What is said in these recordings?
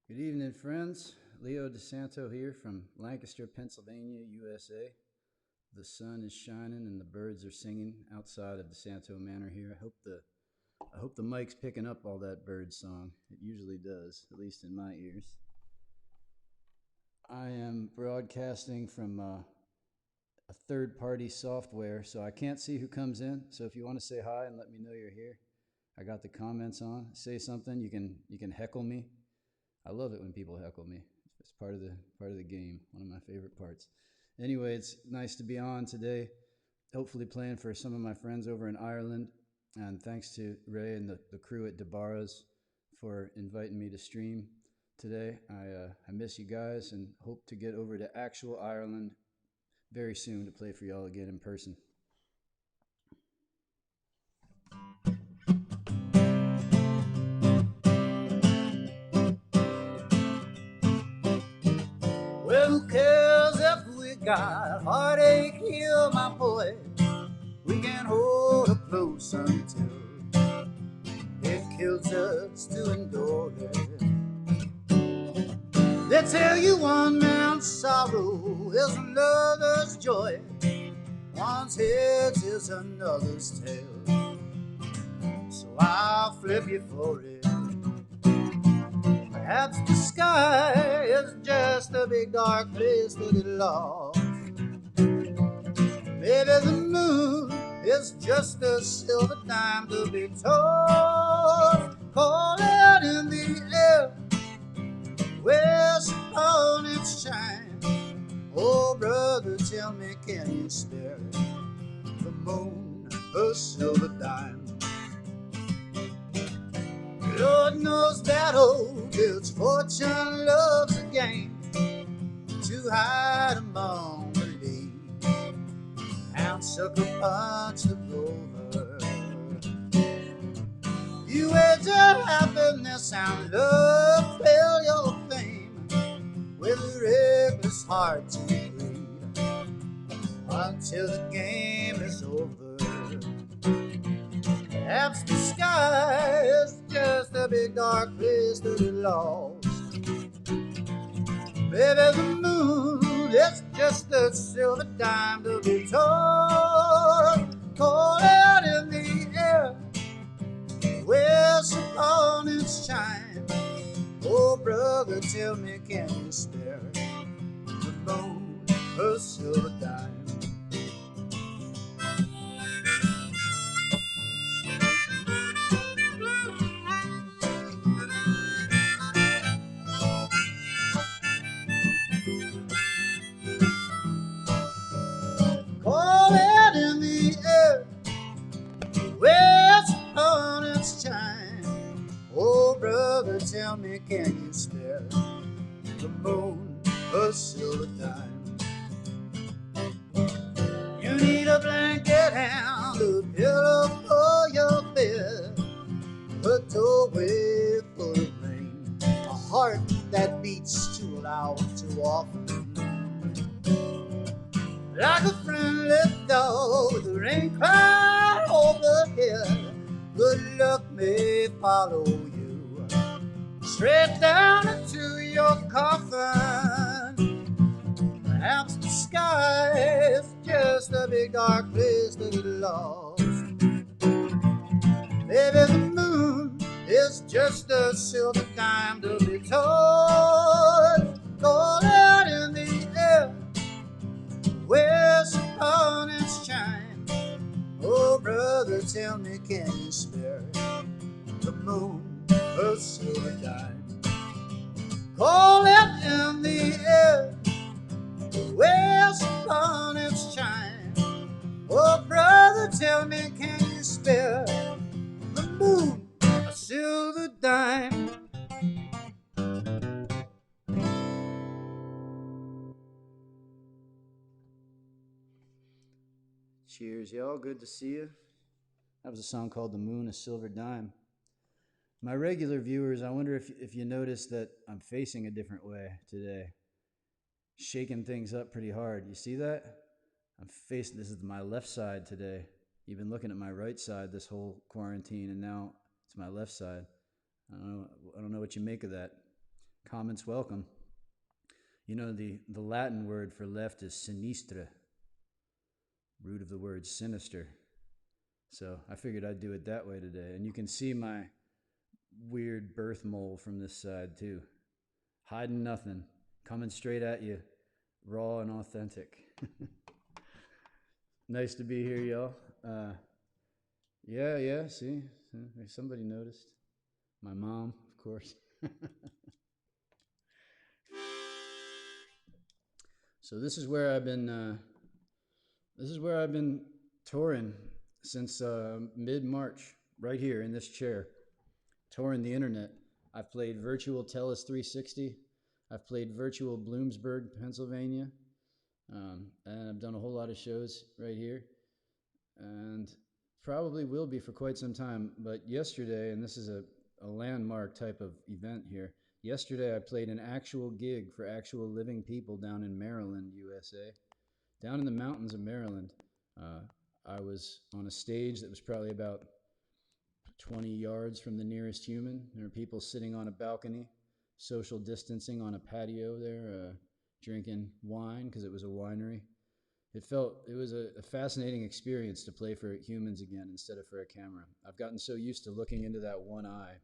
Good evening, friends. Leo DiSanto here from Lancaster, Pennsylvania, USA. The sun is shining and the birds are singing outside of DiSanto Manor here. I hope the mic's picking up all that bird song. It usually does, at least in my ears. I am broadcasting from a third-party software, so I can't see who comes in. So if you want to say hi and let me know you're here, I got the comments on. Say something. You can heckle me. I love it when people heckle me. It's part of the game. One of my favorite parts. Anyway, it's nice to be on today. Hopefully playing for some of my friends over in Ireland. And thanks to Ray and the crew at DeBarra's for inviting me to stream today. I miss you guys and hope to get over to actual Ireland very soon to play for y'all again in person. Well, who cares if we got heartache here, my boy? We can hold it close until it kills us to endure it. They tell you one man's sorrow is another's joy. One's head is another's tail. So I'll flip you for it. Perhaps the sky is just a big dark place to get lost. Maybe the moon is just a silver dime to be tossed. Call it in the air, where's upon its shine. Oh, brother, tell me, can you spare the moon a silver dime? Lord knows that old bitch fortune loves a game to hide among the leaves and sucker punch the clover. You wager happiness and love, failure or fame, with a reckless heart to bleed until the game is over. Perhaps the sky is just a big dark place to be lost. Maybe the moon is just a silver dime to be tossed. Call out in the air, where's upon its shine. Oh, brother, tell me, can you spare the moon a silver dime? Call it in the air, where's upon its shine. Oh, brother, tell me, can you spare the moon a silver dime? You need a blanket and a pillow for your bed, a doorway full of rain, a heart that beats too loud too often. Like a friendly dog with a rain cloud overhead, good luck may follow you straight down into your coffin. Perhaps the sky is just a big dark place to get lost. Maybe the moon is just a silver dime to be tossed. Call out in the air, where's upon its shine. Oh, brother, tell me, can you spare the moon a silver dime? Call it in the air, where's upon its shine. Oh, brother, tell me, can you spare the moon a silver dime? Cheers, y'all. Good to see you. That was a song called The Moon, a Silver Dime. My regular viewers, I wonder if you noticed that I'm facing a different way today. Shaking things up pretty hard. You see that? This is my left side today. You've been looking at my right side this whole quarantine, and now it's my left side. I don't know what you make of that. Comments welcome. You know, the Latin word for left is sinistra, root of the word sinister. So I figured I'd do it that way today. And you can see my weird birth mole from this side too. Hiding nothing, coming straight at you, raw and authentic. Nice to be here, y'all. Yeah, see, somebody noticed. My mom, of course. So this is where I've been touring since mid-March, right here in this chair, touring the internet. I've played virtual Tellus 360. I've played virtual Bloomsburg, Pennsylvania, and I've done a whole lot of shows right here, and probably will be for quite some time. But yesterday, and this is a landmark type of event here, yesterday I played an actual gig for actual living people down in Maryland, USA. Down in the mountains of Maryland. I was on a stage that was probably about 20 yards from the nearest human. There were people sitting on a balcony, social distancing on a patio there, drinking wine because it was a winery. It was a fascinating experience to play for humans again instead of for a camera. I've gotten so used to looking into that one eye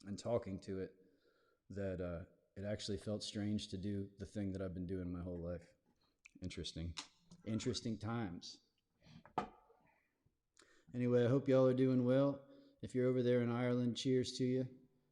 and talking to it that it actually felt strange to do the thing that I've been doing my whole life. Interesting times. Anyway, I hope y'all are doing well. If you're over there in Ireland, cheers to you.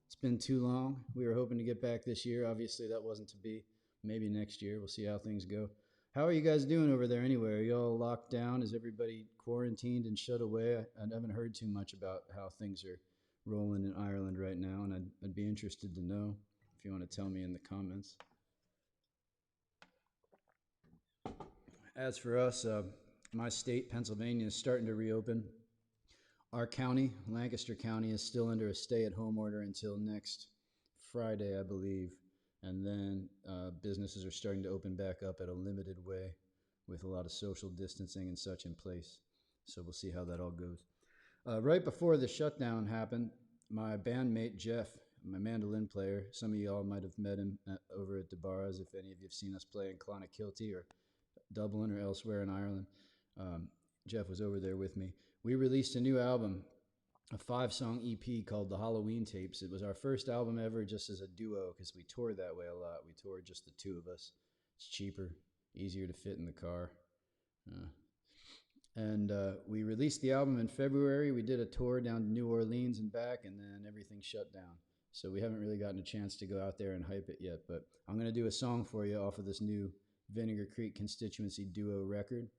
It's been too long. We were hoping to get back this year. Obviously, that wasn't to be. Maybe next year. We'll see how things go. How are you guys doing over there anyway? Are y'all locked down? Is everybody quarantined and shut away? I haven't heard too much about how things are rolling in Ireland right now, and I'd be interested to know if you want to tell me in the comments. As for us, my state, Pennsylvania, is starting to reopen. Our county, Lancaster County, is still under a stay-at-home order until next Friday, I believe. And then businesses are starting to open back up at a limited way with a lot of social distancing and such in place. So we'll see how that all goes. Right before the shutdown happened, my bandmate Jeff, my mandolin player, some of y'all might have met him over at DeBarra's if any of you have seen us play in Clonakilty or Dublin or elsewhere in Ireland. Jeff was over there with me. We released a new album, a 5-song EP called The Halloween Tapes. It was our first album ever just as a duo because we toured that way a lot. We toured just the two of us. It's cheaper, easier to fit in the car. And we released the album in February. We did a tour down to New Orleans and back, and then everything shut down. So we haven't really gotten a chance to go out there and hype it yet. But I'm going to do a song for you off of this new Vinegar Creek Constituency duo record.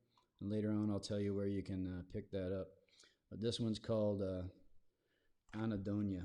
And later on, I'll tell you where you can pick that up. But this one's called Anadonia.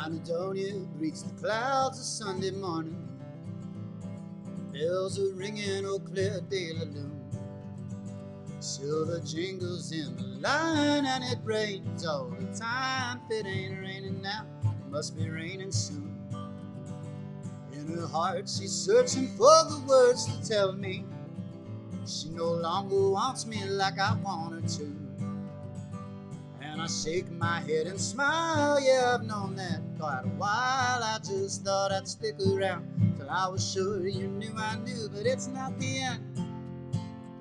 Anadonia greets the clouds of Sunday morning. Bells are ringing, oh clear day laloon. Silver jingles in the line and it rains all the time. If it ain't raining now, it must be raining soon. In her heart she's searching for the words to tell me she no longer wants me like I want her to. And I shake my head and smile, yeah, I've known that quite a while. I just thought I'd stick around till I was sure you knew I knew. But it's not the end,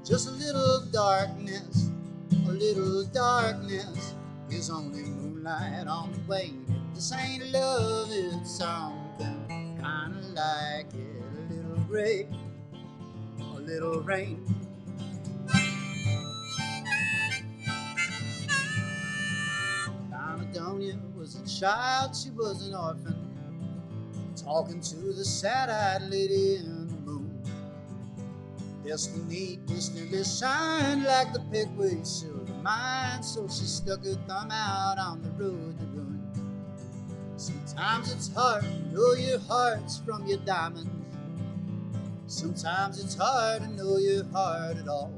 just a little darkness. A little darkness is only moonlight on the way. This ain't love, it's something kinda like it. A little gray, a little rain. Anadonia was a child, she was an orphan, talking to the sad-eyed lady in the moon. Destiny distantly shined like the Pegway silver mine, so she stuck her thumb out on the road to ruin. Sometimes it's hard to know your hearts from your diamonds. Sometimes it's hard to know your heart at all.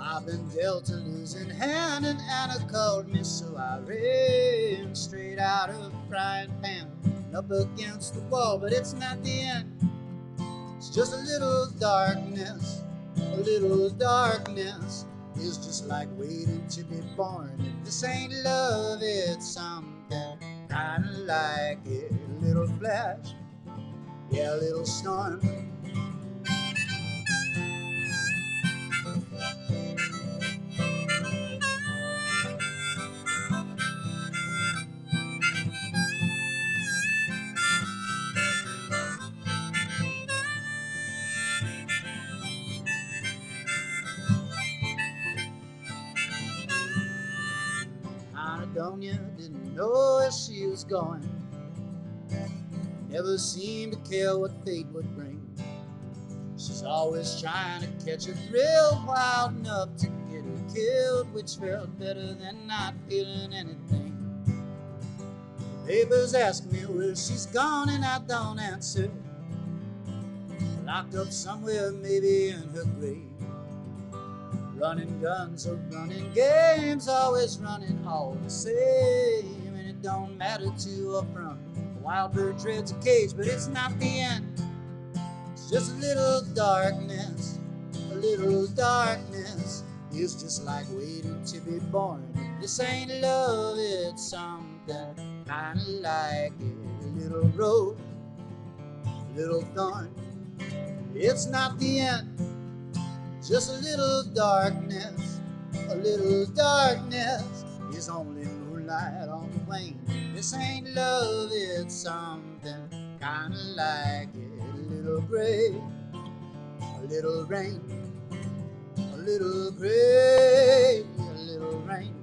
I've been dealt a losing hand and Anna called me, so I ran straight out of the frying pan and up against the wall. But it's not the end, it's just a little darkness. A little darkness is just like waiting to be born. If this ain't love, it's something kinda like it. A little flash, yeah, a little storm. Anadonia didn't know where she was going, never seemed to care what fate would bring. She's always trying to catch a thrill wild enough to get her killed, which felt better than not feeling anything. The papers ask me where she's gone and I don't answer. Locked up somewhere, maybe in her grave. Running guns or running games, always running all the same. And it don't matter to or from. A wild bird treads a cage, but it's not the end. It's just a little darkness. A little darkness is just like waiting to be born. This ain't love, it's something kinda like it. A little rose, a little thorn. It's not the end, just a little darkness. A little darkness is only moonlight on the wane. This ain't love, it's something kinda like it. A little gray, a little rain, a little gray, a little rain,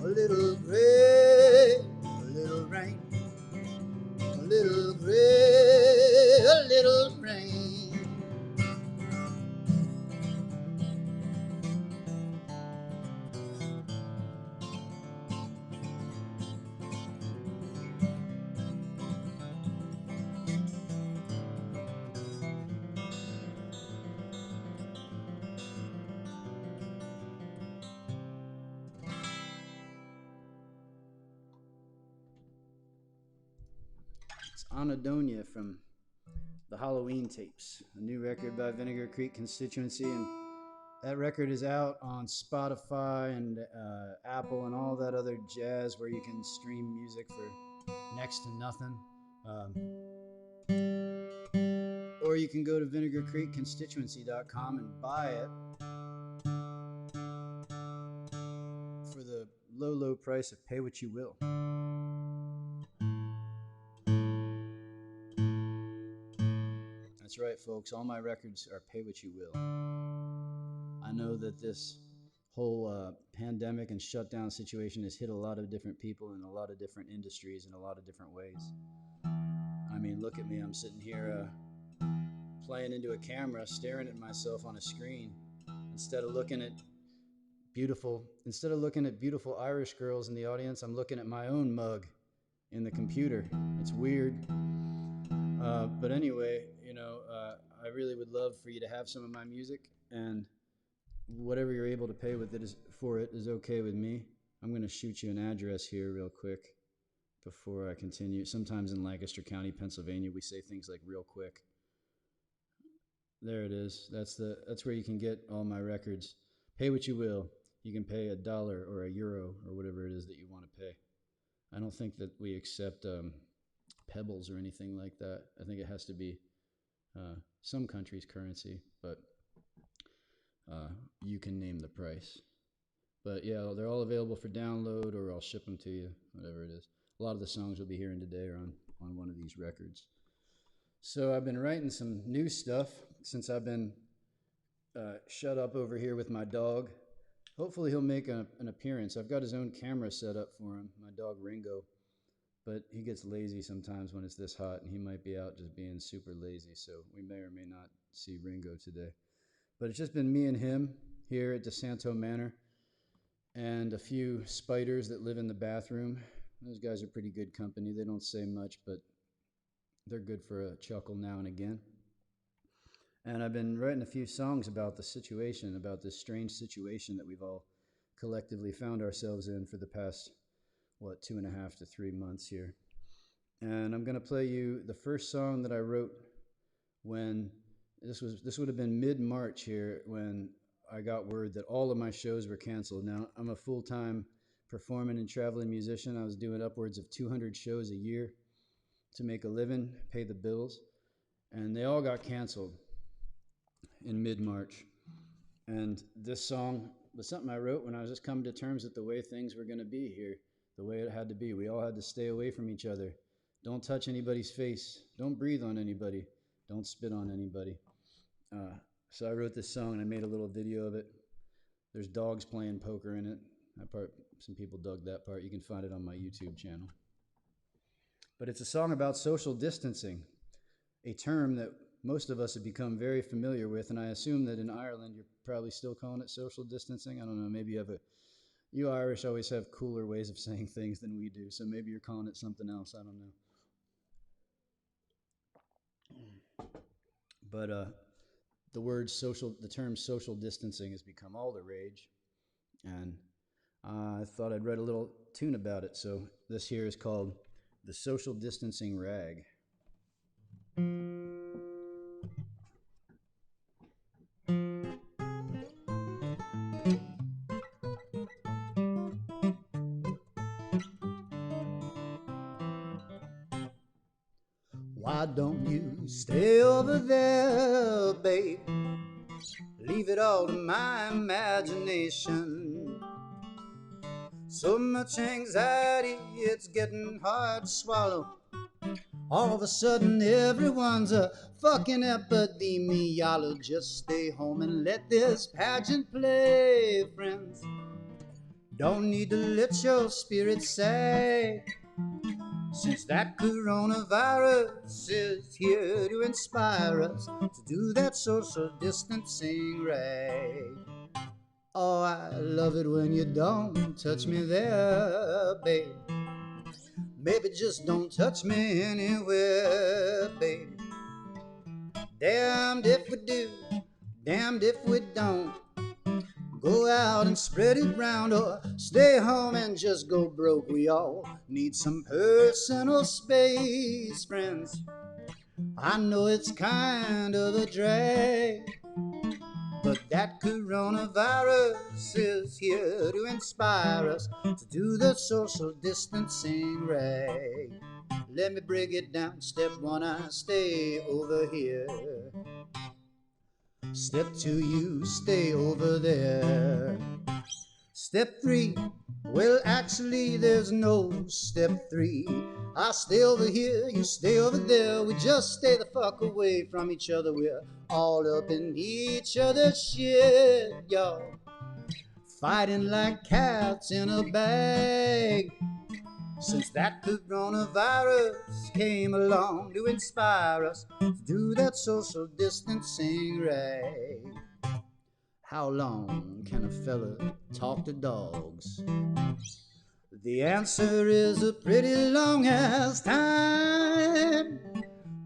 a little gray, a little rain, a little gray, a little rain. It's Anadonia from the Halloween Tapes, a new record by Vinegar Creek Constituency, and that record is out on Spotify and Apple and all that other jazz where you can stream music for next to nothing. Or you can go to vinegarcreekconstituency.com and buy it for the low, low price of pay what you will. That's right, folks. All my records are pay what you will. I know that this whole pandemic and shutdown situation has hit a lot of different people in a lot of different industries in a lot of different ways. I mean, look at me. I'm sitting here playing into a camera, staring at myself on a screen instead of looking at beautiful Irish girls in the audience. I'm looking at my own mug in the computer. It's weird. But anyway, I really would love for you to have some of my music, and whatever you're able to pay with it is okay with me. I'm going to shoot you an address here real quick before I continue. Sometimes in Lancaster County, Pennsylvania, we say things like real quick. There it is. That's where you can get all my records. Pay what you will. You can pay $1 or €1 or whatever it is that you want to pay. I don't think that we accept pebbles or anything like that. I think it has to be some country's currency, but you can name the price. But yeah, they're all available for download, or I'll ship them to you, whatever it is. A lot of the songs we'll be hearing today are on one of these records. So I've been writing some new stuff since I've been shut up over here with my dog. Hopefully he'll make an appearance. I've got his own camera set up for him, my dog Ringo. but he gets lazy sometimes when it's this hot, and he might be out just being super lazy. So we may or may not see Ringo today. But it's just been me and him here at DeSanto Manor, and a few spiders that live in the bathroom. Those guys are pretty good company. They don't say much, but they're good for a chuckle now and again. And I've been writing a few songs about the situation, about this strange situation that we've all collectively found ourselves in for the past, 2.5 to 3 months here. And I'm going to play you the first song that I wrote when this would have been mid-March here, when I got word that all of my shows were canceled. Now, I'm a full-time performing and traveling musician. I was doing upwards of 200 shows a year to make a living, pay the bills, and they all got canceled in mid-March. And this song was something I wrote when I was just coming to terms with the way things were going to be here, the way it had to be. We all had to stay away from each other. Don't touch anybody's face. Don't breathe on anybody. Don't spit on anybody. So I wrote this song and I made a little video of it. There's dogs playing poker in it. That part, some people dug that part. You can find it on my YouTube channel. But it's a song about social distancing, a term that most of us have become very familiar with, and I assume that in Ireland you're probably still calling it social distancing. I don't know, maybe you Irish always have cooler ways of saying things than we do, so maybe you're calling it something else, I don't know. But the term social distancing has become all the rage, and I thought I'd write a little tune about it. So this here is called The Social Distancing Rag. Why don't you stay over there, babe? Leave it all to my imagination. So much anxiety, it's getting hard to swallow. All of a sudden everyone's a fucking epidemiologist. Stay home and let this pageant play, friends. Don't need to let your spirit sag, since that coronavirus is here to inspire us to do that social distancing rag. Oh, I love it when you don't touch me there, babe. Maybe just don't touch me anywhere, baby. Damned if we do, damned if we don't. Go out and spread it round, or stay home and just go broke. We all need some personal space, friends. I know it's kind of a drag, but that coronavirus is here to inspire us to do the social distancing rag. Let me break it down. Step 1, I stay over here. Step 2, you stay over there. Step 3, well, actually, there's no step 3. I stay over here, you stay over there. We just stay the fuck away from each other. We're all up in each other's shit, y'all. Fighting like cats in a bag. Since that coronavirus came along to inspire us to do that social distancing rag. How long can a fella talk to dogs? The answer is a pretty long ass time.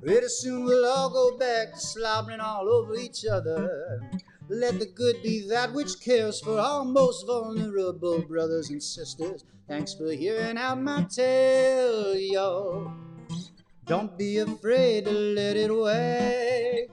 Pretty soon we'll all go back to slobbering all over each other. Let the good be that which cares for our most vulnerable brothers and sisters. Thanks for hearing out my tale, y'all. Don't be afraid to let it wag.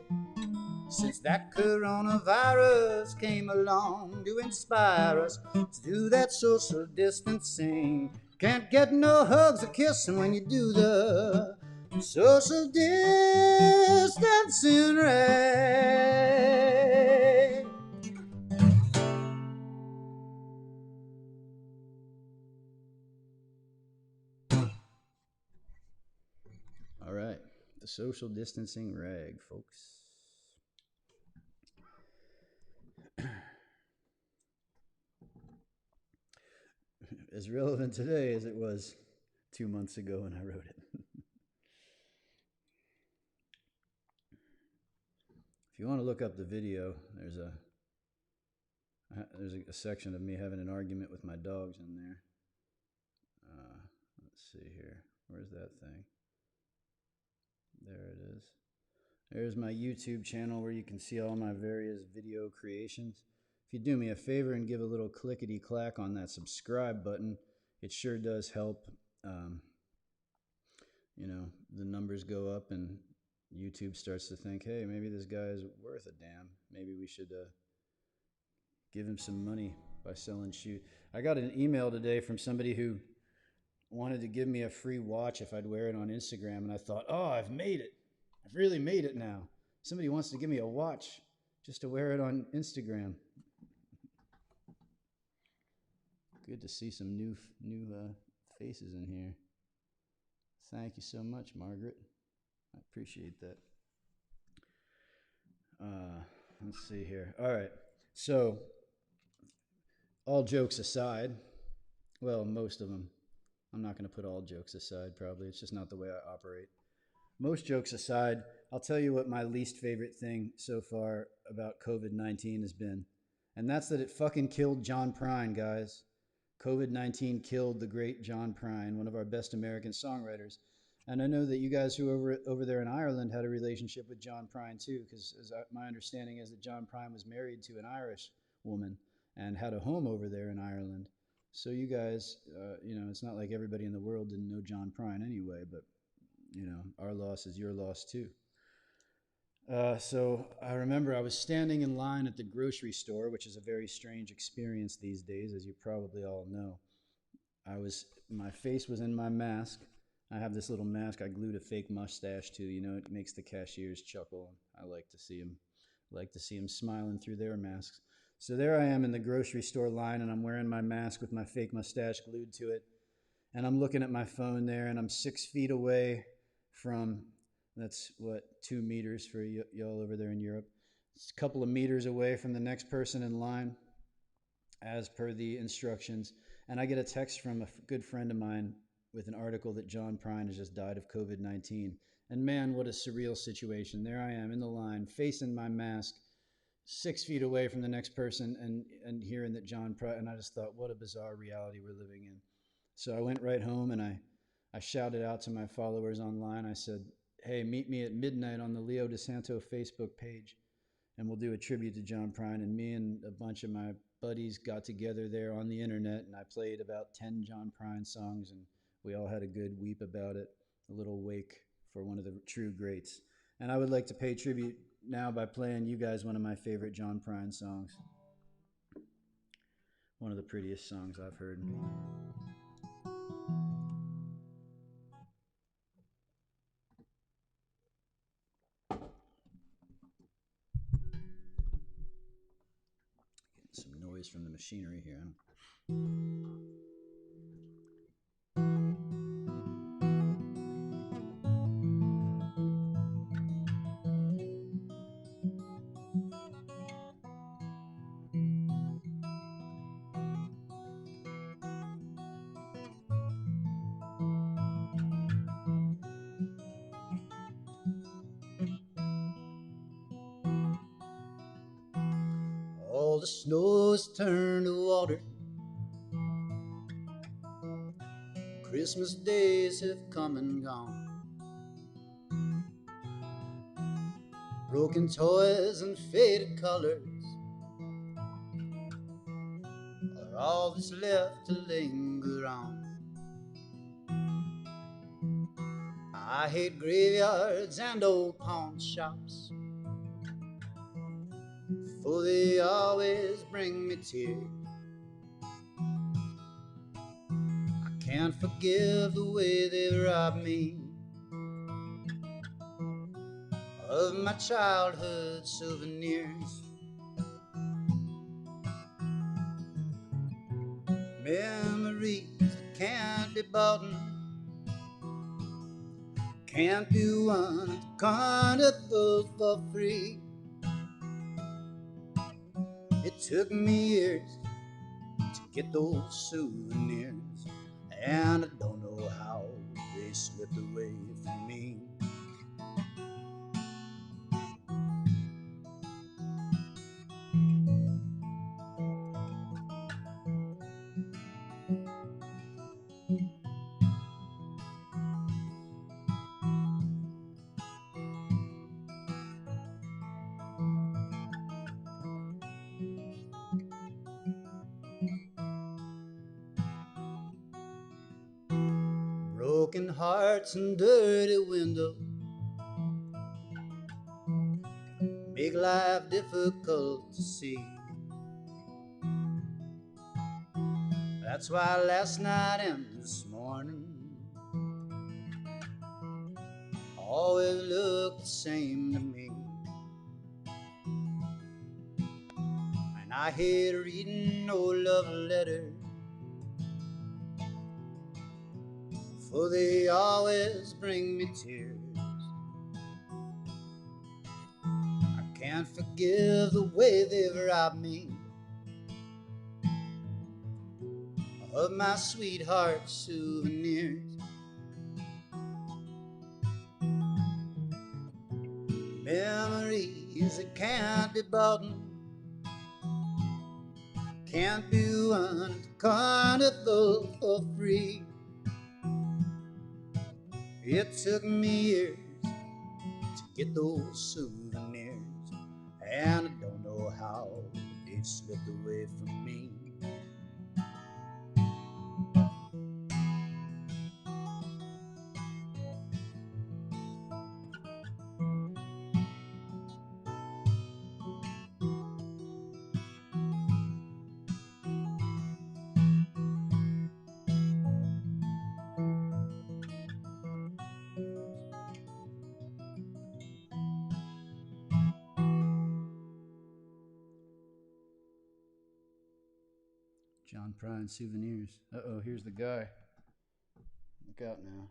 Since that coronavirus came along to inspire us to do that social distancing. Can't get no hugs or kissing when you do the social distancing rag. All right, the social distancing rag, folks. As relevant today as it was 2 months ago when I wrote it. If you want to look up the video, there's a section of me having an argument with my dogs in there. Let's see here. Where's that thing? There it is. There's my YouTube channel where you can see all my various video creations. If you do me a favor and give a little clickety clack on that subscribe button, it sure does help. You know, the numbers go up and YouTube starts to think, hey, maybe this guy is worth a damn. Maybe we should give him some money by selling shoes. I got an email today from somebody who wanted to give me a free watch if I'd wear it on Instagram, and I thought, oh, I've made it. I've really made it now. Somebody wants to give me a watch just to wear it on Instagram. Good to see some new faces in here. Thank you so much, Margaret. I appreciate that. Let's see here. All right. So, all jokes aside, well, most of them. I'm not going to put all jokes aside, probably. It's just not the way I operate. Most jokes aside, I'll tell you what my least favorite thing so far about COVID-19 has been. And that's that it fucking killed John Prine, guys. COVID-19 killed the great John Prine, one of our best American songwriters. And I know that you guys who are over there in Ireland had a relationship with John Prine too, because my understanding is that John Prine was married to an Irish woman and had a home over there in Ireland. So you guys, you know, it's not like everybody in the world didn't know John Prine anyway, but, you know, our loss is your loss too. So I remember I was standing in line at the grocery store, which is a very strange experience these days, as you probably all know. My face was in my mask. I have this little mask I glued a fake mustache to. You know, it makes the cashiers chuckle. I like to see them smiling through their masks. So there I am in the grocery store line, and I'm wearing my mask with my fake mustache glued to it. And I'm looking at my phone there, and I'm 6 feet away from, that's what, 2 meters for y'all over there in Europe. It's a couple of meters away from the next person in line, as per the instructions. And I get a text from a good friend of mine with an article that John Prine has just died of COVID-19. And man, what a surreal situation. There I am in the line, facing my mask, 6 feet away from the next person, and hearing that John Prine, and I just thought, what a bizarre reality we're living in. So I went right home and I shouted out to my followers online. I said, hey, meet me at midnight on the Leo DiSanto Facebook page, and we'll do a tribute to John Prine. And me and a bunch of my buddies got together there on the internet, and I played about 10 John Prine songs, and we all had a good weep about it, a little wake for one of the true greats. And I would like to pay tribute now by playing you guys one of my favorite John Prine songs. One of the prettiest songs I've heard. Getting some noise from the machinery here. All the snow's turned to water. Christmas days have come and gone. Broken toys and faded colors are all that's left to linger on. I hate graveyards and old pawn shops, for they always bring me tears. I can't forgive the way they robbed me of my childhood souvenirs. Memories that can't be bought, can't be won at the carnival for free. It took me years to get those souvenirs, and I don't know how slipped away from me. Broken hearts and dirty windows make life difficult to see. That's why last night and this morning always look the same to me. And I hate reading no love letters, for they always bring me tears. I can't forgive the way they've robbed me of my sweetheart's souvenirs. Memories that can't be bought, can't be won at the carnival for free. It took me years to get those souvenirs, and I don't know how they've slipped away from me. John Prine Souvenirs. Uh-oh, here's the guy. Look out now.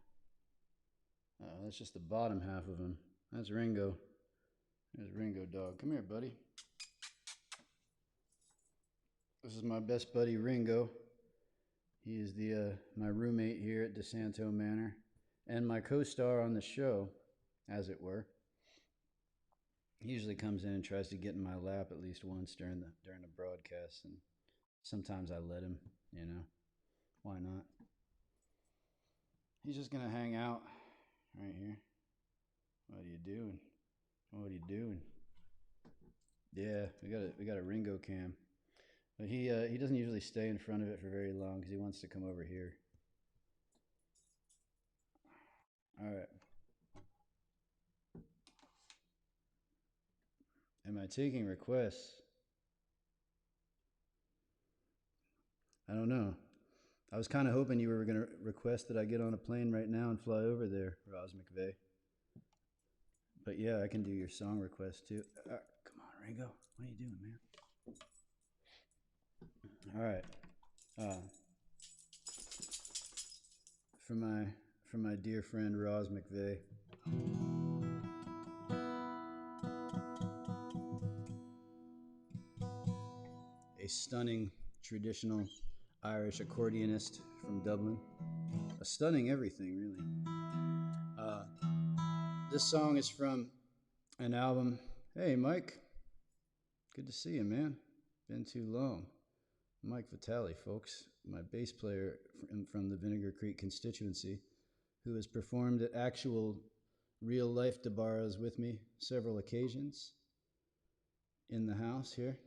That's just the bottom half of him. That's Ringo. There's Ringo Dog. Come here, buddy. This is my best buddy, Ringo. He is my roommate here at DiSanto Manor and my co-star on the show, as it were. He usually comes in and tries to get in my lap at least once during the broadcast, and sometimes I let him, you know. Why not? He's just gonna hang out right here. What are you doing? What are you doing? Yeah, we got a Ringo cam, but he doesn't usually stay in front of it for very long because he wants to come over here. All right. Am I taking requests? I don't know. I was kind of hoping you were going to request that I get on a plane right now and fly over there, Roz McVeigh. But yeah, I can do your song request too. Come on, Ringo. What are you doing, man? All right. For my dear friend Roz McVeigh. A stunning traditional Irish accordionist from Dublin. A stunning everything, really. This song is from an album. Hey, Mike. Good to see you, man. Been too long. Mike Vitale, folks, my bass player from the Vinegar Creek constituency, who has performed at actual real-life DeBarra's with me several occasions in the house here.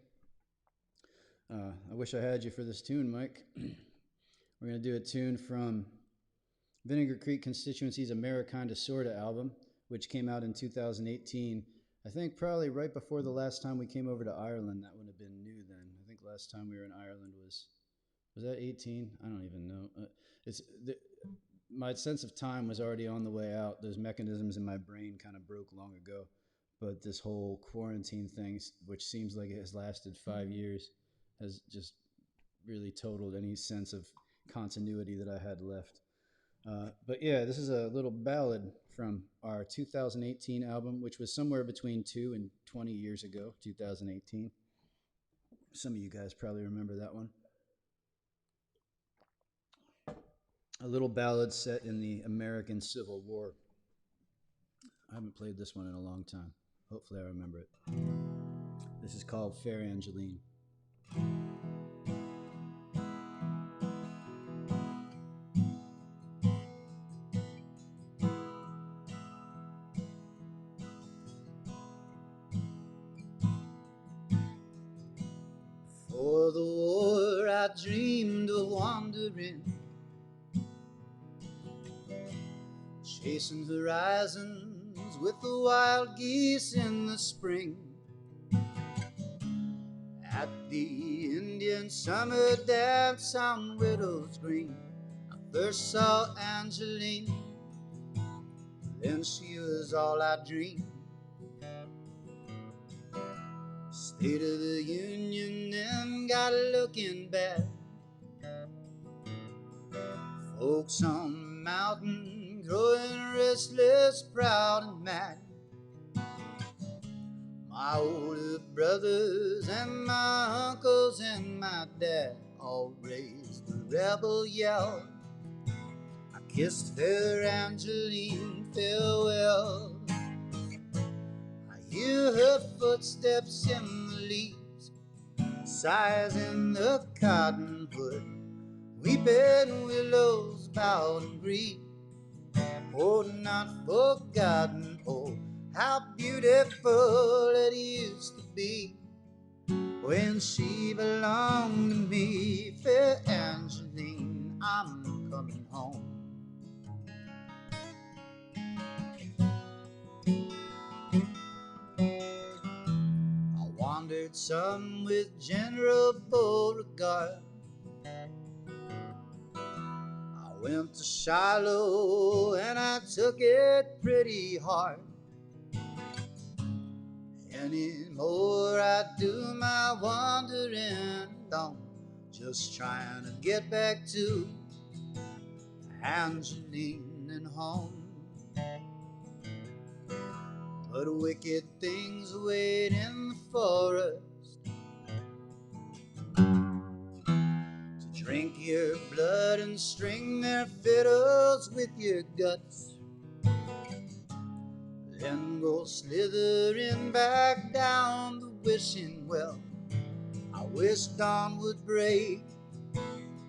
I wish I had you for this tune, Mike. We're going to do a tune from Vinegar Creek Constituency's Americana Sorta album, which came out in 2018. I think probably right before the last time we came over to Ireland. That would have been new then. I think last time we were in Ireland was that 18? I don't even know. My sense of time was already on the way out. Those mechanisms in my brain kind of broke long ago. But this whole quarantine thing, which seems like it has lasted 5 years, has just really totaled any sense of continuity that I had left. But yeah, this is a little ballad from our 2018 album, which was somewhere between 2 and 20 years ago, 2018. Some of you guys probably remember that one. a little ballad set in the American Civil War. I haven't played this one in a long time. Hopefully I remember it. This is called Fair Angeline. For the war I dreamed of wandering, chasing horizons with the wild geese in the spring. At the Indian summer dance on Widow's Green, I first saw Angeline, then she was all I dreamed. State of the Union then got looking bad. Folks on the mountain growing restless, proud and mad. My older brothers and my uncles and my dad all raised the rebel yell. I kissed fair Angeline farewell. I hear her footsteps in the leaves, sighs in the cottonwood, weeping willows bowed and grieve. Oh, not forgotten, oh, how beautiful it used to be when she belonged to me. Fair Angeline, I'm coming home. I wandered some with General Beauregard. I went to Shiloh and I took it pretty hard. Anymore I do my wandering alone, just trying to get back to Angeline and home. But wicked things wait in the forest to drink your blood and string their fiddles with your guts, then go slithering back down the wishing well. I wish dawn would break,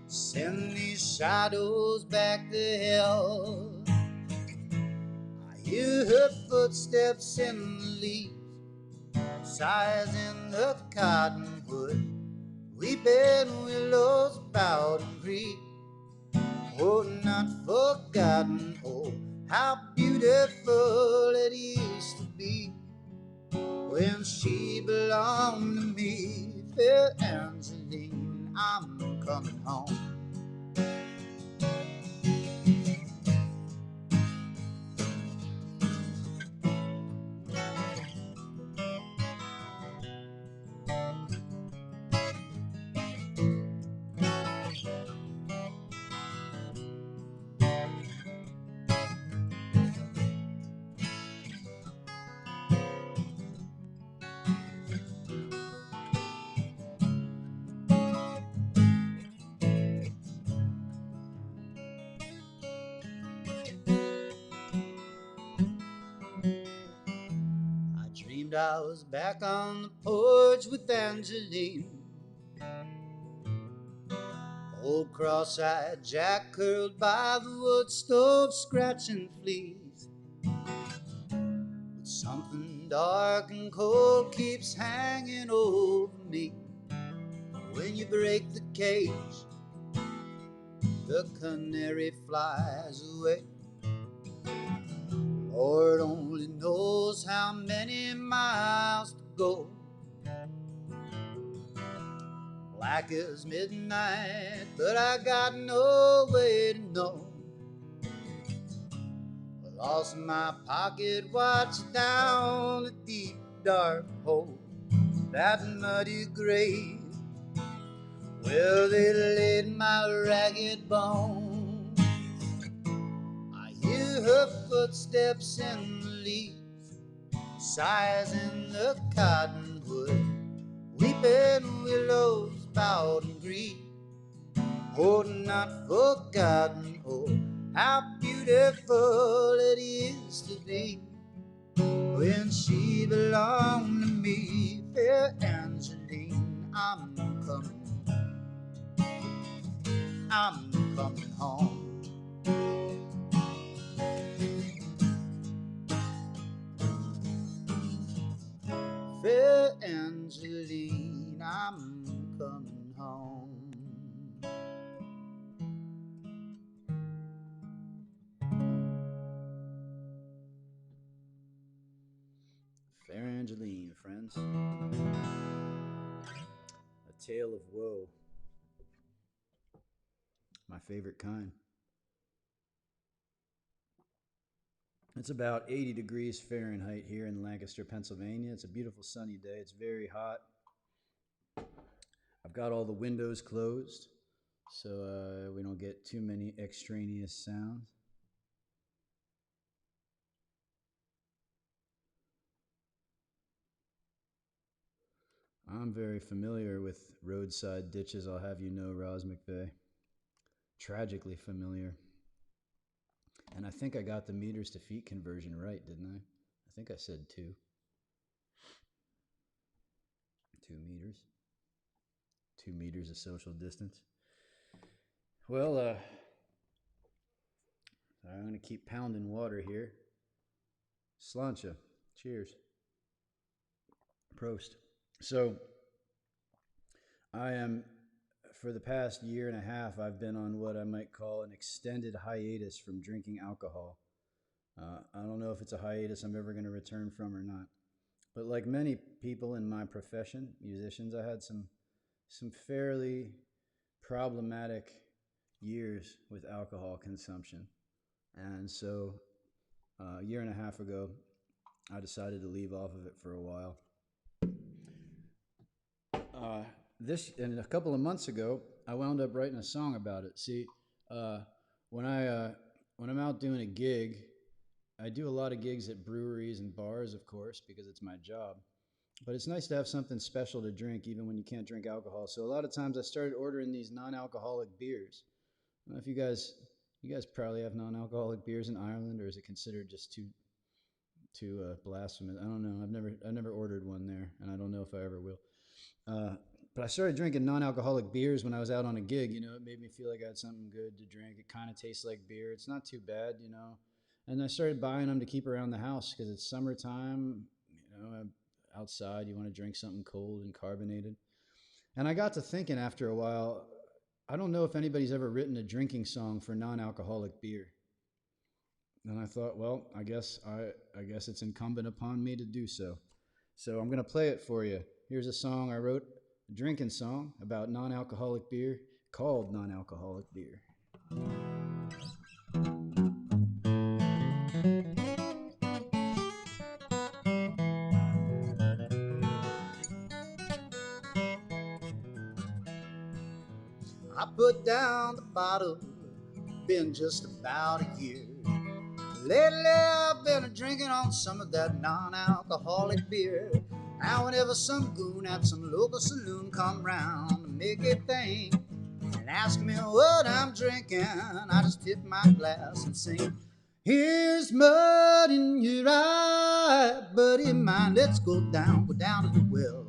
send these shadows back to hell. I hear her footsteps in the leaves, sighs in the cottonwood, weeping willows bowed and grieve. Oh, not forgotten, oh, how beautiful it used to be when she belonged to me. Fair Angeline, I'm coming home. I was back on the porch with Angeline. Old cross-eyed Jack curled by the wood stove scratching fleas. But something dark and cold keeps hanging over me. When you break the cage, the canary flies away. Lord only knows how many miles to go. Black as midnight, but I got no way to know. I lost my pocket watch down a deep dark hole, that muddy grave where they laid my ragged bones. I hear her footsteps in the leaves, sighs in the cottonwood, weeping willows bowed and grieve. Oh, not forgotten. Oh, how beautiful it is to be when she belonged to me. Fair Angeline, I'm coming home. Fair Angeline, I'm coming home. Fair Angeline, friends. A tale of woe. My favorite kind. It's about 80 degrees Fahrenheit here in Lancaster, Pennsylvania. It's a beautiful sunny day. It's very hot. I've got all the windows closed so we don't get too many extraneous sounds. I'm very familiar with roadside ditches, I'll have you know, Roz McVeigh. Tragically familiar. And I think I got the meters to feet conversion right, didn't I? I think I said 2. 2 meters. 2 meters of social distance. Well, I'm going to keep pounding water here. Sláinte. Cheers. Prost. So, I am, for the past year and a half, I've been on what I might call an extended hiatus from drinking alcohol. I don't know if it's a hiatus I'm ever going to return from or not. But like many people in my profession, musicians, I had some fairly problematic years with alcohol consumption. And so a year and a half ago, I decided to leave off of it for a while. And a couple of months ago, I wound up writing a song about it. See, when I'm out doing a gig, I do a lot of gigs at breweries and bars, of course, because it's my job. But it's nice to have something special to drink, even when you can't drink alcohol. So a lot of times I started ordering these non-alcoholic beers. I don't know if you guys probably have non-alcoholic beers in Ireland, or is it considered just too blasphemous? I don't know. I've never ordered one there, and I don't know if I ever will. But I started drinking non-alcoholic beers when I was out on a gig. You know, it made me feel like I had something good to drink. It kind of tastes like beer. It's not too bad, you know. And I started buying them to keep around the house because it's summertime. You know, outside, you want to drink something cold and carbonated. And I got to thinking after a while, I don't know if anybody's ever written a drinking song for non-alcoholic beer. And I thought, well, I guess it's incumbent upon me to do so. So I'm going to play it for you. Here's a song I wrote, a drinking song about non-alcoholic beer called Non-Alcoholic Beer. I put down the bottle, been just about a year. Lately I've been drinking on some of that non-alcoholic beer. Now whenever some goon at some local saloon come round to make a thing and ask me what I'm drinking, I just tip my glass and sing, here's mud in your eye, buddy of mine, let's go down to the well.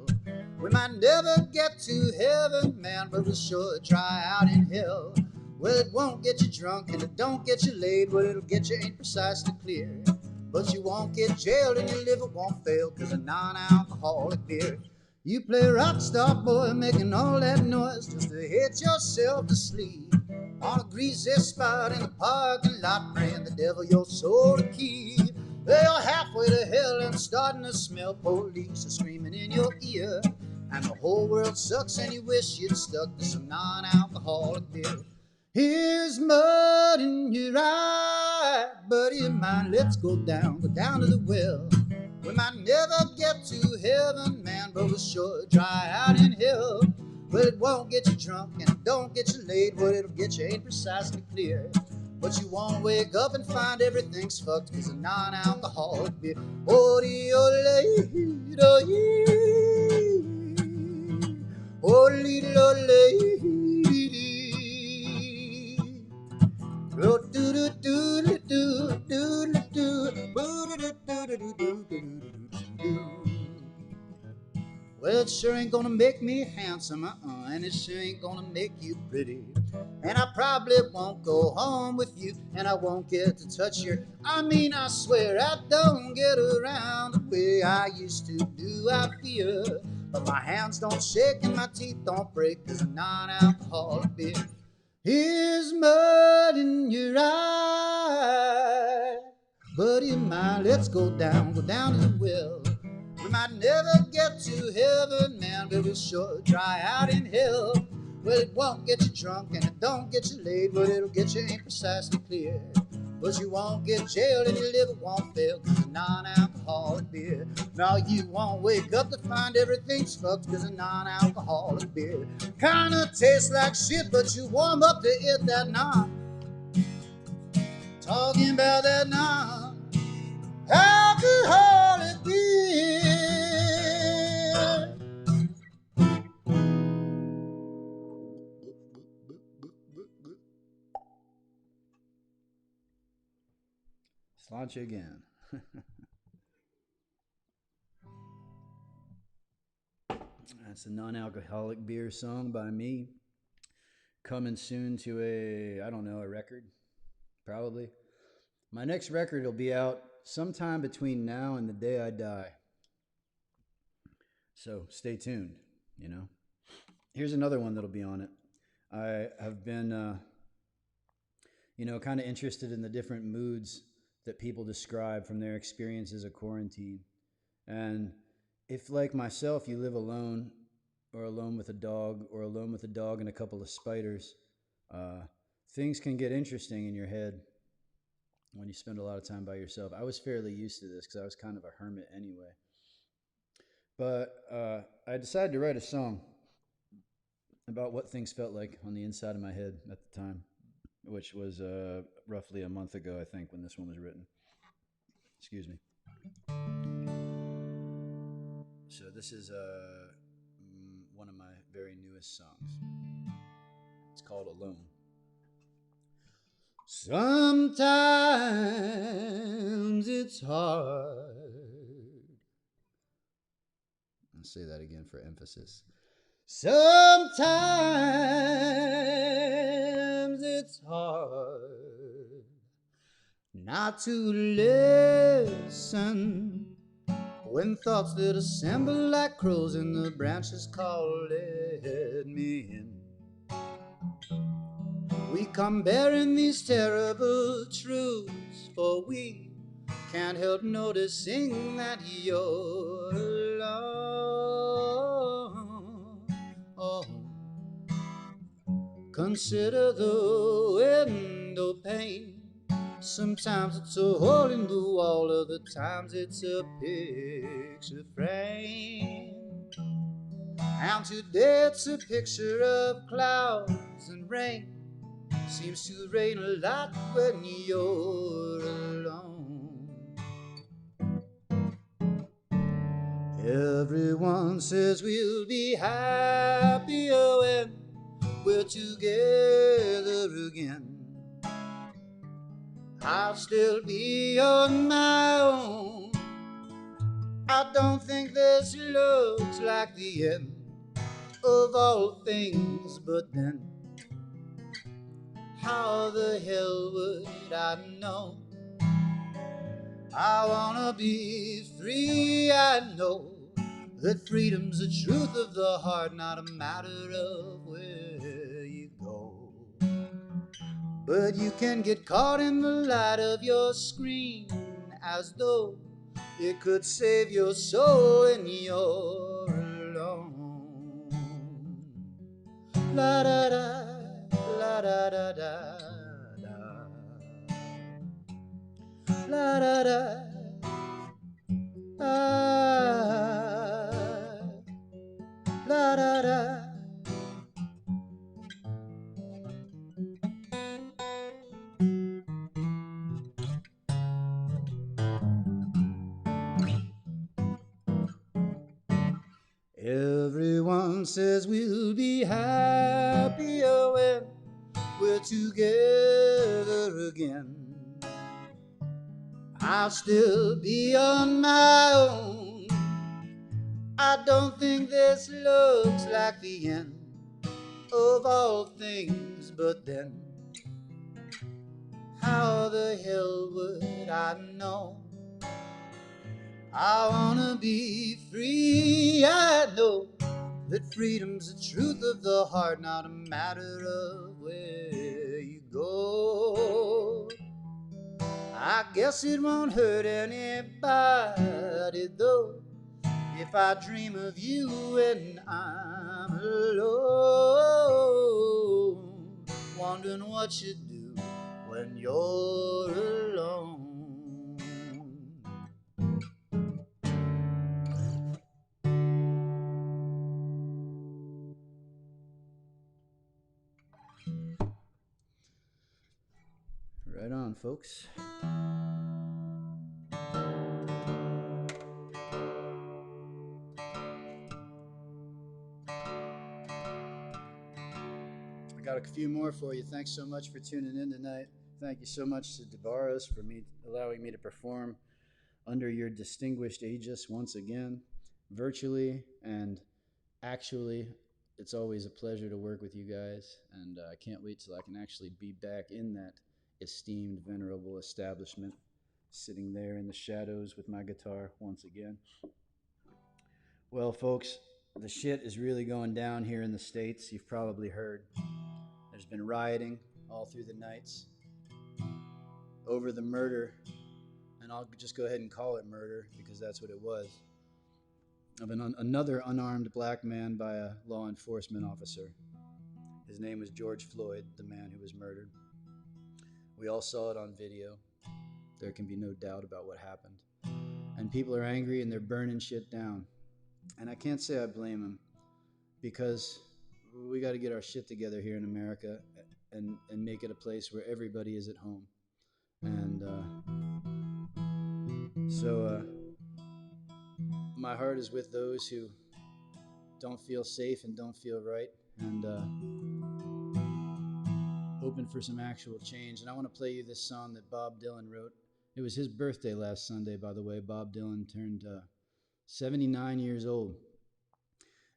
We might never get to heaven, man, but we'll sure dry out in hell. Well, it won't get you drunk and it don't get you laid. Well, it'll get you ain't precisely clear, but you won't get jailed and your liver won't fail, cause a non-alcoholic beer. You play rock star, boy, making all that noise just to hit yourself to sleep on a greasy spot in the parking lot, praying the devil your soul to keep. Well, you're halfway to hell and starting to smell police are screaming in your ear, and the whole world sucks and you wish you'd stuck to some non-alcoholic beer. Here's mud in your eye, buddy of mine, let's go down to the well. We might never get to heaven, man, but we'll sure dry out in hell. Well, it won't get you drunk and it don't get you laid. What it'll get you ain't precisely clear, but you won't wake up and find everything's fucked cause a non-alcoholic beer. ain't gonna make me handsome, and it sure ain't gonna make you pretty. And I probably won't go home with you, and I won't get to touch your, I swear I don't get around the way I used to do, I fear. But my hands don't shake and my teeth don't break, 'cause a non-alcoholic beer. Here's mud in your eye, buddy of mine, let's go down to the well. We might never get to heaven, man, but we'll sure dry out in hell. Well, it won't get you drunk and it don't get you laid, but it'll get you ain't precisely clear. But you won't get jailed and your liver won't fail, 'cause a non-alcoholic beer. Now you won't wake up to find everything's fucked, 'cause a non-alcoholic beer kinda tastes like shit, but you warm up to it. That non, talking about that non-alcoholic beer. Launch again. That's a non-alcoholic beer song by me. Coming soon to a record, probably. My next record will be out sometime between now and the day I die. So stay tuned, Here's another one that'll be on it. I have been, kind of interested in the different moods that people describe from their experiences of quarantine. And if, like myself, you live alone, or alone with a dog, or alone with a dog and a couple of spiders, things can get interesting in your head when you spend a lot of time by yourself. I was fairly used to this because I was kind of a hermit anyway. But I decided to write a song about what things felt like on the inside of my head at the time, which was roughly a month ago, I think, when this one was written. Excuse me. So this is one of my very newest songs. It's called Alone. Sometimes it's hard. I'll say that again for emphasis. Sometimes it's hard not to listen when thoughts that assemble like crows in the branches call, let me in. We come bearing these terrible truths, for we can't help noticing that you're alone. Oh, consider the window pane. Sometimes it's a hole in the wall, other times it's a picture frame. And today it's a picture of clouds and rain. Seems to rain a lot when you're alone. Everyone says we'll be happier when we're together again. I'll still be on my own. I don't think this looks like the end of all things, but then how the hell would I know? I wanna be free. I know that freedom's the truth of the heart, not a matter of where you go. But you can get caught in the light of your screen as though it could save your soul when you're alone. La da da, la da da da da. La da da, la da da. Everyone says we'll be happier when we're together again. I'll still be on my own. I don't think this looks like the end of all things, but then how the hell would I know? I wanna be free. I know that freedom's the truth of the heart, not a matter of where you go. I guess it won't hurt anybody though, if I dream of you when I'm alone, wondering what you do when you're alone. Right on, folks. I got a few more for you. Thanks so much for tuning in tonight. Thank you so much to DeBarra's for allowing me to perform under your distinguished aegis once again, virtually and actually. It's always a pleasure to work with you guys, and I can't wait till I can actually be back in that esteemed, venerable establishment, sitting there in the shadows with my guitar once again. Well, folks, the shit is really going down here in the States. You've probably heard. There's been rioting all through the nights over the murder, and I'll just go ahead and call it murder because that's what it was, of another unarmed black man by a law enforcement officer. His name was George Floyd, the man who was murdered. We all saw it on video. There can be no doubt about what happened. And people are angry and they're burning shit down. And I can't say I blame them, because we got to get our shit together here in America and make it a place where everybody is at home. And so my heart is with those who don't feel safe and don't feel right, and hoping for some actual change. And I want to play you this song that Bob Dylan wrote. It was his birthday last Sunday, by the way. Bob Dylan turned 79 years old.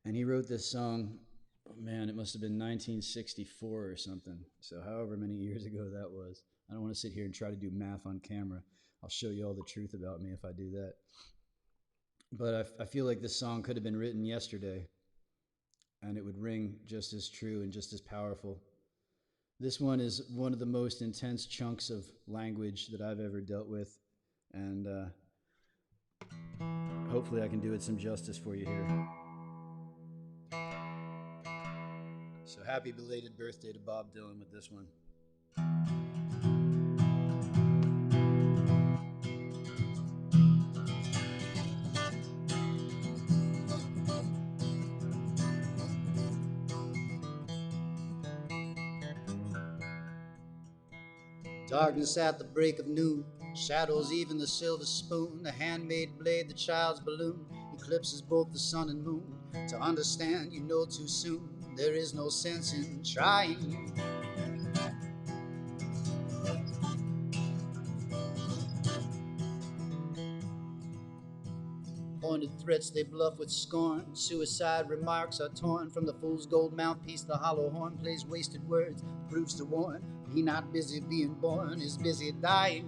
And he wrote this song, oh man, it must have been 1964 or something. So however many years ago that was. I don't want to sit here and try to do math on camera. I'll show you all the truth about me if I do that. But I feel like this song could have been written yesterday, and it would ring just as true and just as powerful. This one is one of the most intense chunks of language that I've ever dealt with, and hopefully I can do it some justice for you here. So happy belated birthday to Bob Dylan with this one. Darkness at the break of noon, shadows even the silver spoon, the handmade blade, the child's balloon, eclipses both the sun and moon. To understand, you know too soon, there is no sense in trying. Pointed threats they bluff with scorn, suicide remarks are torn from the fool's gold mouthpiece. The hollow horn plays wasted words, proves to warn, he not busy being born, is busy dying.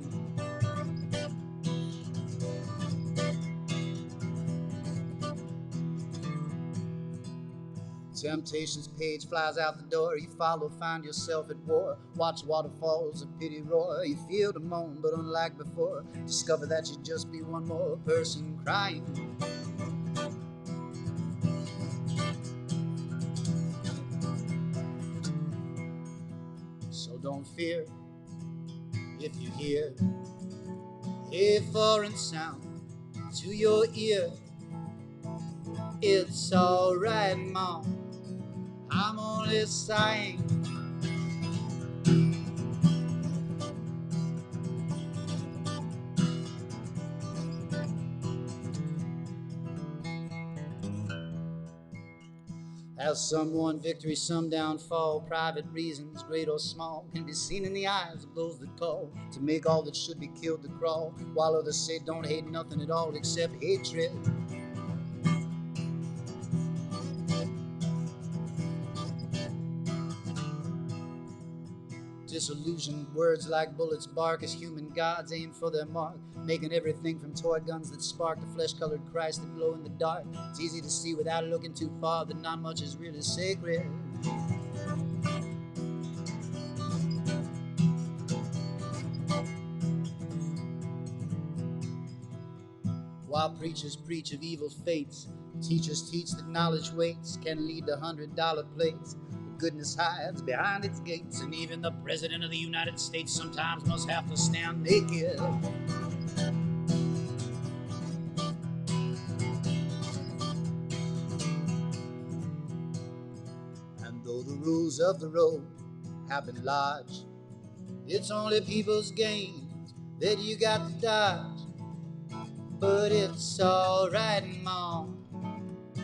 Temptation's page flies out the door, you follow, find yourself at war. Watch waterfalls of pity roar, you feel the moan, but unlike before, discover that you just be one more person crying. So don't fear if you hear a foreign sound to your ear. It's alright, Mom, I'm only sighing. As some won victory, some downfall, private reasons, great or small, can be seen in the eyes of those that call to make all that should be killed to crawl, while others say don't hate nothing at all except hatred. disillusioned words like bullets bark as human gods aim for their mark, making everything from toy guns that spark to flesh-colored Christ that glow in the dark. It's easy to see without looking too far that not much is really sacred. While preachers preach of evil fates, teachers teach that knowledge waits can lead to $100 plates. But goodness hides behind its gates, and even the President of the United States sometimes must have to stand naked. And though the rules of the road have been lodged, it's only people's gains that you got to dodge. But it's alright, Mom,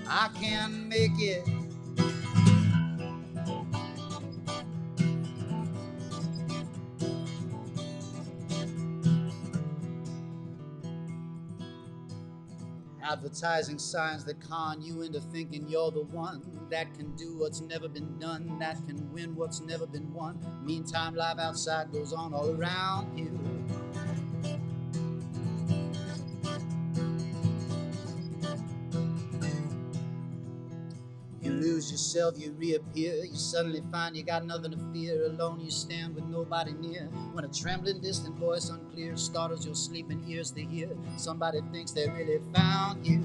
I can make it. Advertising signs that con you into thinking you're the one that can do what's never been done, that can win what's never been won. Meantime, life outside goes on all around you. You lose yourself, you reappear, you suddenly find you got nothing to fear. Alone you stand with nobody near, when a trembling distant voice unclear startles your sleeping ears to hear somebody thinks they really found you.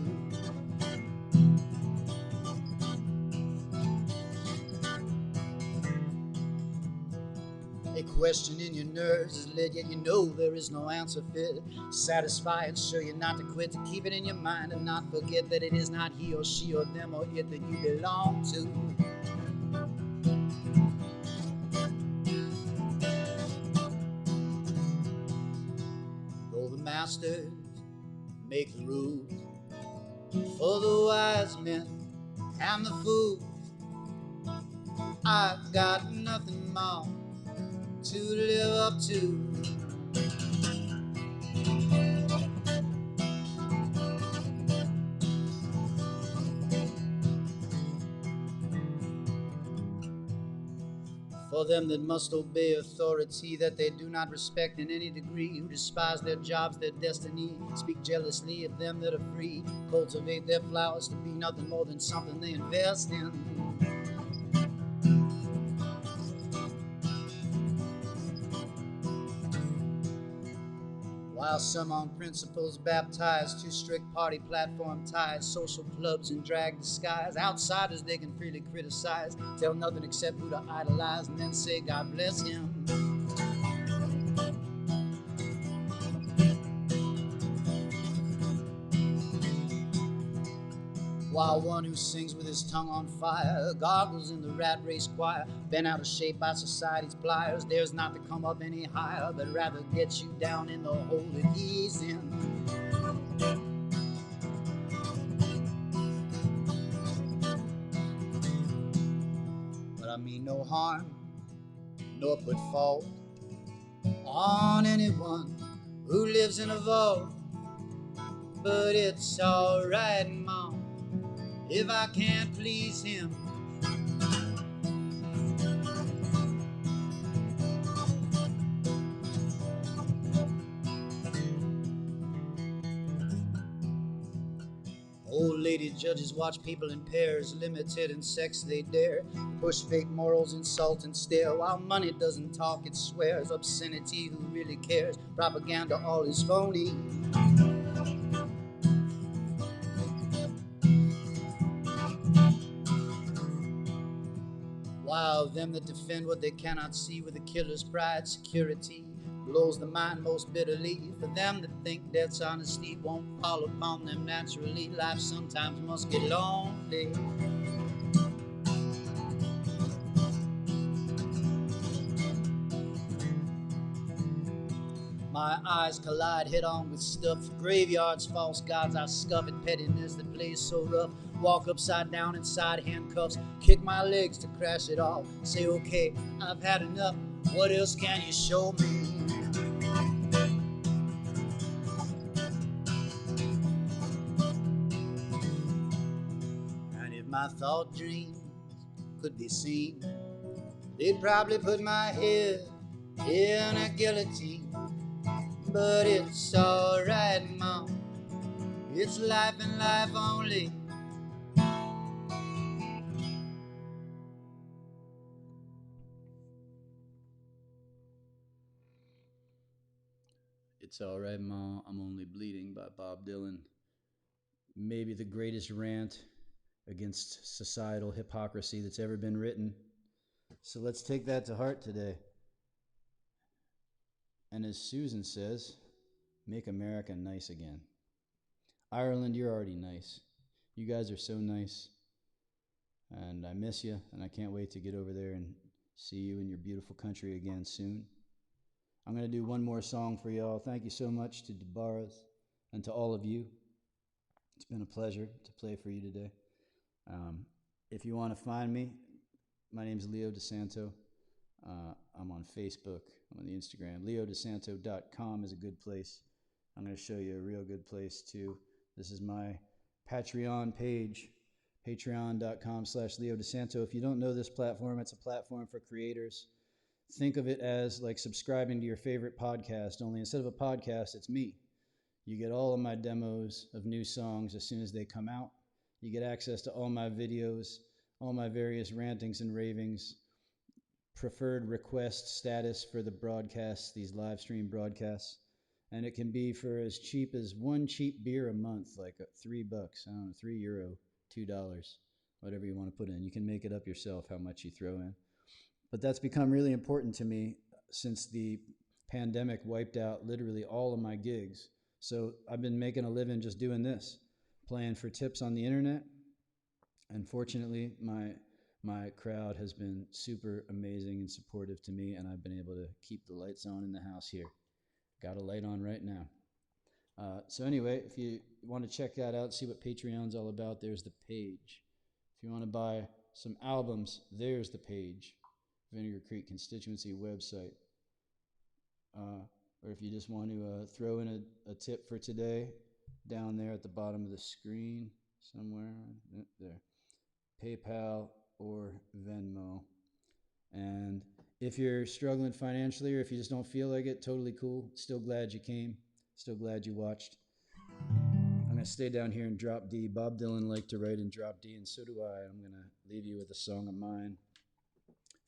A question in your nerves is lit, yet you know there is no answer fit. Satisfy and show you not to quit, to keep it in your mind and not forget that it is not he or she or them or it that you belong to. Though the masters make the rules for the wise men and the fools, I've got nothing more to live up to. For them that must obey authority that they do not respect in any degree, who despise their jobs, their destiny, speak jealously of them that are free, cultivate their flowers to be nothing more than something they invest in. While some on principles baptized to strict party platform ties, social clubs in drag disguise, outsiders they can freely criticize, tell nothing except who to idolize, and then say God bless him. While one who sings with his tongue on fire gargles in the rat race choir, bent out of shape by society's pliers, dares not to come up any higher, but rather get you down in the hole that he's in. But I mean no harm, nor put fault on anyone who lives in a vault. But it's alright, Mom, if I can't please him. Old lady judges watch people in pairs, limited in sex they dare, push fake morals, insult and stare, while money doesn't talk, it swears. Obscenity, who really cares? Propaganda, all is phony. While them that defend what they cannot see with a killer's pride, security blows the mind most bitterly. For them that think death's honesty won't fall upon them naturally, life sometimes must get lonely. My eyes collide head on with stuff, graveyards, false gods, I scuff at pettiness that plays so rough. Walk upside down inside handcuffs, kick my legs to crash it off. Say, okay, I've had enough, what else can you show me? And if my thought dreams could be seen, they'd probably put my head in a guillotine. But it's alright, Mom. It's life and life only. It's Alright, Ma, I'm Only Bleeding by Bob Dylan. Maybe the greatest rant against societal hypocrisy that's ever been written. So let's take that to heart today. And as Susan says, make America nice again. Ireland, you're already nice. You guys are so nice. And I miss you, and I can't wait to get over there and see you in your beautiful country again soon. I'm going to do one more song for y'all. Thank you so much to DeBarra's and to all of you. It's been a pleasure to play for you today. If you want to find me, my name's Leo DiSanto. I'm on Facebook. I'm on the Instagram. LeoDiSanto.com is a good place. I'm going to show you a real good place too. This is my Patreon page, patreon.com/Leo DiSanto. If you don't know this platform, it's a platform for creators. Think of it as like subscribing to your favorite podcast, only instead of a podcast, it's me. You get all of my demos of new songs as soon as they come out. You get access to all my videos, all my various rantings and ravings, preferred request status for the broadcasts, these live stream broadcasts. And it can be for as cheap as one cheap beer a month, like $3, I don't know, €3, $2, whatever you want to put in. You can make it up yourself how much you throw in. But that's become really important to me since the pandemic wiped out literally all of my gigs. So I've been making a living just doing this, playing for tips on the internet. And fortunately, my crowd has been super amazing and supportive to me, and I've been able to keep the lights on in the house here. Got a light on right now. So anyway, if you want to check that out, see what Patreon's all about, there's the page. If you want to buy some albums, there's the page. Vinegar Creek Constituency website. Or if you just want to throw in a tip for today, down there at the bottom of the screen somewhere, there, PayPal or Venmo. And if you're struggling financially or if you just don't feel like it, totally cool. Still glad you came. Still glad you watched. I'm going to stay down here and drop D. Bob Dylan liked to write in drop D, and so do I. I'm going to leave you with a song of mine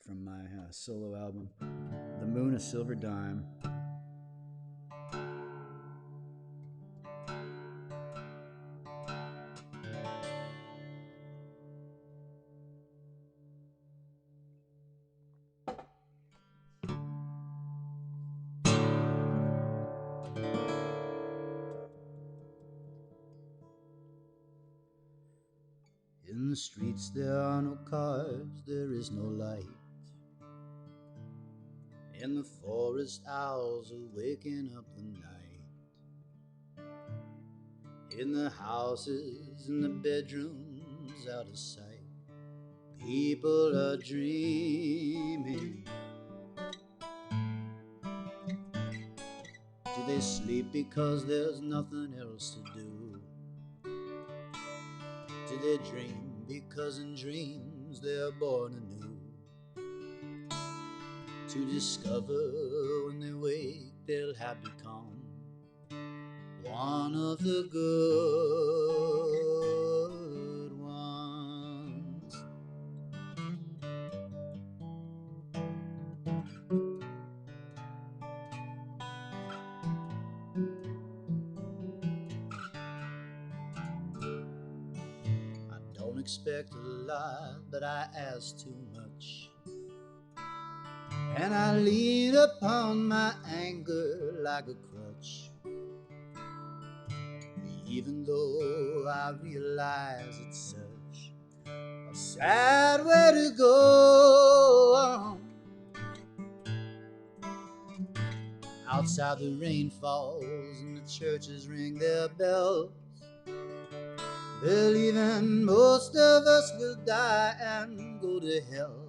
from my solo album, The Moon, a Silver Dime. In the streets there are no cars, there is no light. In the forest owls are waking up the night. In the houses, in the bedrooms out of sight, people are dreaming. Do they sleep because there's nothing else to do? Do they dream because in dreams they're born anew? To discover when they wake they'll have become one of the good ones. I don't expect a lot, but I ask too much. And I lean upon my anger like a crutch, even though I realize it's such a sad way to go. Outside the rain falls and the churches ring their bells, believing most of us will die and go to hell.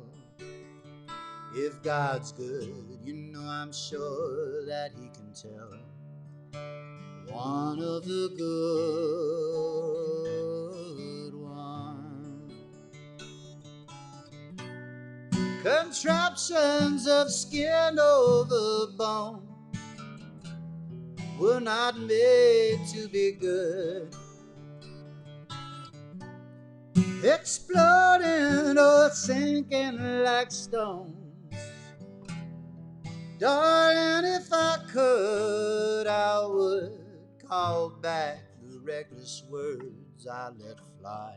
If God's good, you know I'm sure that he can tell one of the good ones. Contraptions of skin over bone were not made to be good. Exploding or sinking like stones. Darling, if I could, I would call back the reckless words I let fly.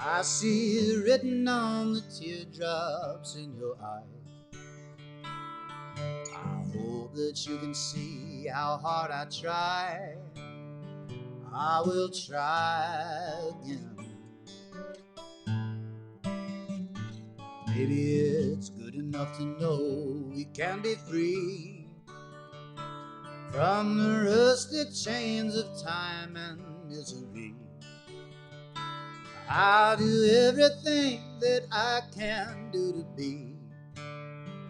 I see it written on the teardrops in your eyes. I hope that you can see how hard I try. I will try again. Maybe it's good enough to know we can be free from the rusted chains of time and misery. I'll do everything that I can do to be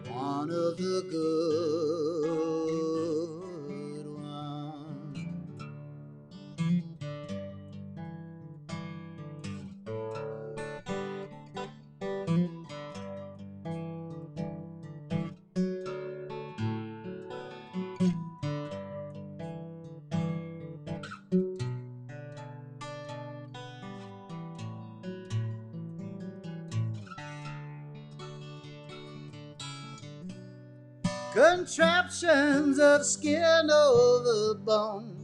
one of the good ones. Contraptions of skin over bone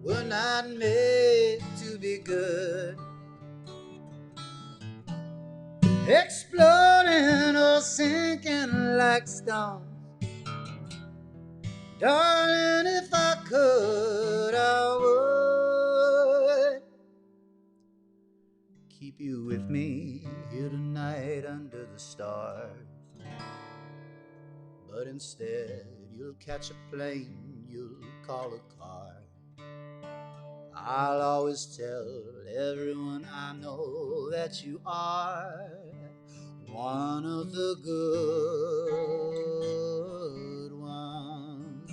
were not made to be good. Exploding or sinking like stones. Darling, if I could, I would keep you with me here tonight under the stars. But instead, you'll catch a plane, you'll call a car. I'll always tell everyone I know that you are one of the good ones.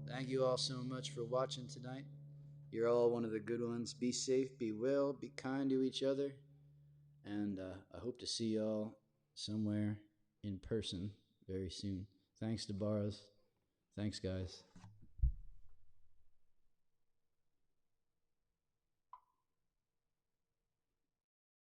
Thank you all so much for watching tonight. You're all one of the good ones. Be safe, be well, be kind to each other. And I hope to see y'all somewhere in person very soon. Thanks, DeBarra's. Thanks, guys.